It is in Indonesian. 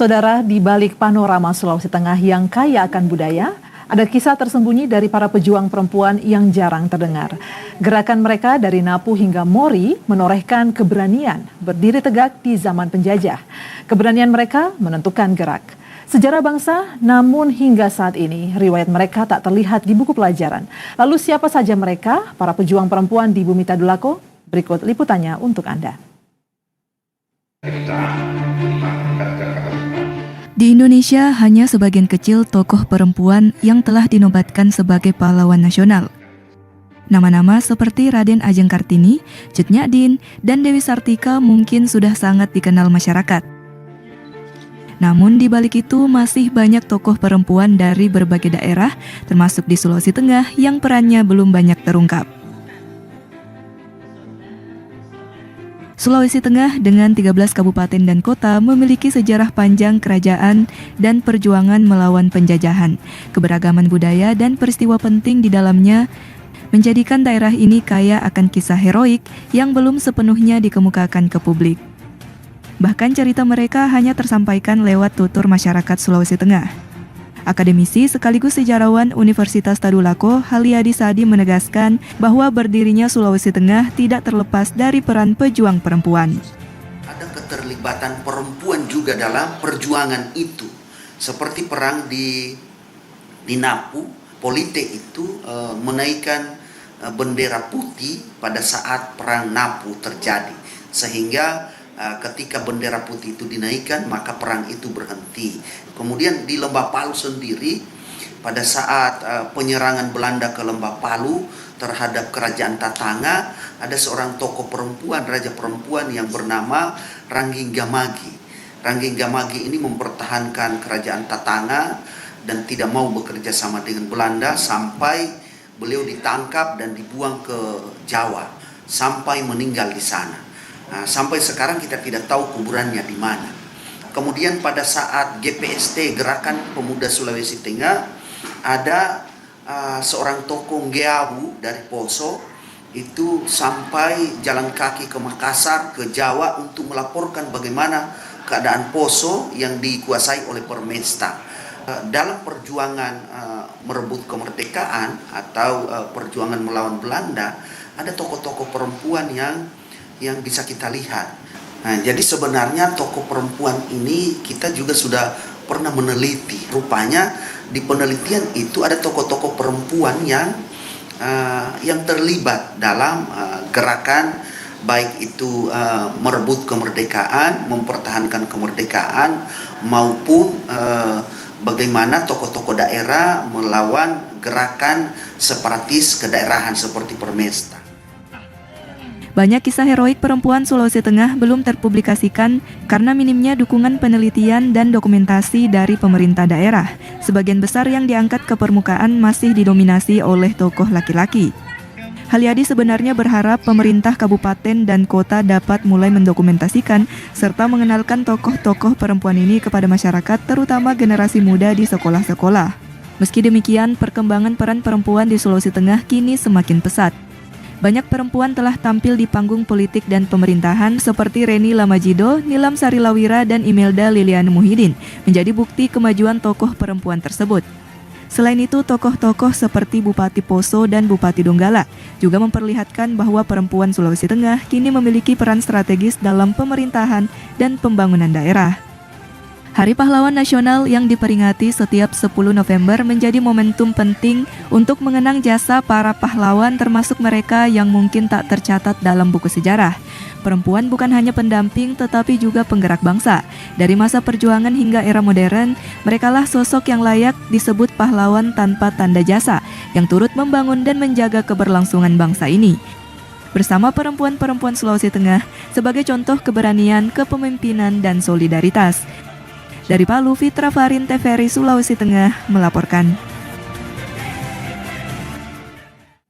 Saudara, di balik panorama Sulawesi Tengah yang kaya akan budaya, ada kisah tersembunyi dari para pejuang perempuan yang jarang terdengar. Gerakan mereka dari napu hingga mori menorehkan keberanian berdiri tegak di zaman penjajah. Keberanian mereka menentukan gerak. Sejarah bangsa, namun hingga saat ini riwayat mereka tak terlihat di buku pelajaran. Lalu siapa saja mereka, para pejuang perempuan di Bumi Tadulako? Berikut liputannya untuk Anda. Di Indonesia, hanya sebagian kecil tokoh perempuan yang telah dinobatkan sebagai pahlawan nasional. Nama-nama seperti Raden Ajeng Kartini, Cut Nyak dan Dewi Sartika mungkin sudah sangat dikenal masyarakat. Namun di balik itu masih banyak tokoh perempuan dari berbagai daerah, termasuk di Sulawesi Tengah yang perannya belum banyak terungkap. Sulawesi Tengah dengan 13 kabupaten dan kota memiliki sejarah panjang kerajaan dan perjuangan melawan penjajahan. Keberagaman budaya dan peristiwa penting di dalamnya menjadikan daerah ini kaya akan kisah heroik yang belum sepenuhnya dikemukakan ke publik. Bahkan cerita mereka hanya tersampaikan lewat tutur masyarakat Sulawesi Tengah. Akademisi sekaligus sejarawan Universitas Tadulako, Halyadi Sadi menegaskan bahwa berdirinya Sulawesi Tengah tidak terlepas dari peran pejuang perempuan. Ada keterlibatan perempuan juga dalam perjuangan itu. Seperti perang di Napu, Polite itu menaikkan bendera putih pada saat perang Napu terjadi. Sehingga ketika bendera putih itu dinaikkan, maka perang itu berhenti. Kemudian di Lembah Palu sendiri, pada saat penyerangan Belanda ke Lembah Palu terhadap kerajaan Tatanga, ada seorang tokoh perempuan, raja perempuan yang bernama Rangging Gamagi. Rangging Gamagi ini mempertahankan kerajaan Tatanga dan tidak mau bekerja sama dengan Belanda sampai beliau ditangkap dan dibuang ke Jawa, sampai meninggal di sana. Nah, sampai sekarang kita tidak tahu kuburannya di mana. Kemudian pada saat GPST, Gerakan Pemuda Sulawesi Tengah, ada seorang tokoh Nggeawu dari Poso, itu sampai jalan kaki ke Makassar, ke Jawa untuk melaporkan bagaimana keadaan Poso yang dikuasai oleh Permesta. Dalam perjuangan merebut kemerdekaan atau perjuangan melawan Belanda, ada tokoh-tokoh perempuan yang bisa kita lihat. Nah, jadi sebenarnya tokoh perempuan ini kita juga sudah pernah meneliti. Rupanya di penelitian itu ada tokoh-tokoh perempuan yang terlibat dalam gerakan, baik itu merebut kemerdekaan, mempertahankan kemerdekaan, maupun bagaimana tokoh-tokoh daerah melawan gerakan separatis kedaerahan seperti Permesta. Banyak kisah heroik perempuan Sulawesi Tengah belum terpublikasikan karena minimnya dukungan penelitian dan dokumentasi dari pemerintah daerah. Sebagian besar yang diangkat ke permukaan masih didominasi oleh tokoh laki-laki. Halyadi sebenarnya berharap pemerintah kabupaten dan kota dapat mulai mendokumentasikan serta mengenalkan tokoh-tokoh perempuan ini kepada masyarakat, terutama generasi muda di sekolah-sekolah. Meski demikian, perkembangan peran perempuan di Sulawesi Tengah kini semakin pesat. Banyak perempuan telah tampil di panggung politik dan pemerintahan seperti Reni Lamajido, Nilam Sari Lawira, dan Imelda Liliana Muhyiddin menjadi bukti kemajuan tokoh perempuan tersebut. Selain itu, tokoh-tokoh seperti Bupati Poso dan Bupati Donggala juga memperlihatkan bahwa perempuan Sulawesi Tengah kini memiliki peran strategis dalam pemerintahan dan pembangunan daerah. Hari Pahlawan Nasional yang diperingati setiap 10 November menjadi momentum penting untuk mengenang jasa para pahlawan, termasuk mereka yang mungkin tak tercatat dalam buku sejarah. Perempuan bukan hanya pendamping tetapi juga penggerak bangsa. Dari masa perjuangan hingga era modern, merekalah sosok yang layak disebut pahlawan tanpa tanda jasa, yang turut membangun dan menjaga keberlangsungan bangsa ini. Bersama perempuan-perempuan Sulawesi Tengah sebagai contoh keberanian, kepemimpinan, dan solidaritas. Dari Palu, Fitra Farin, TVRI Sulawesi Tengah melaporkan.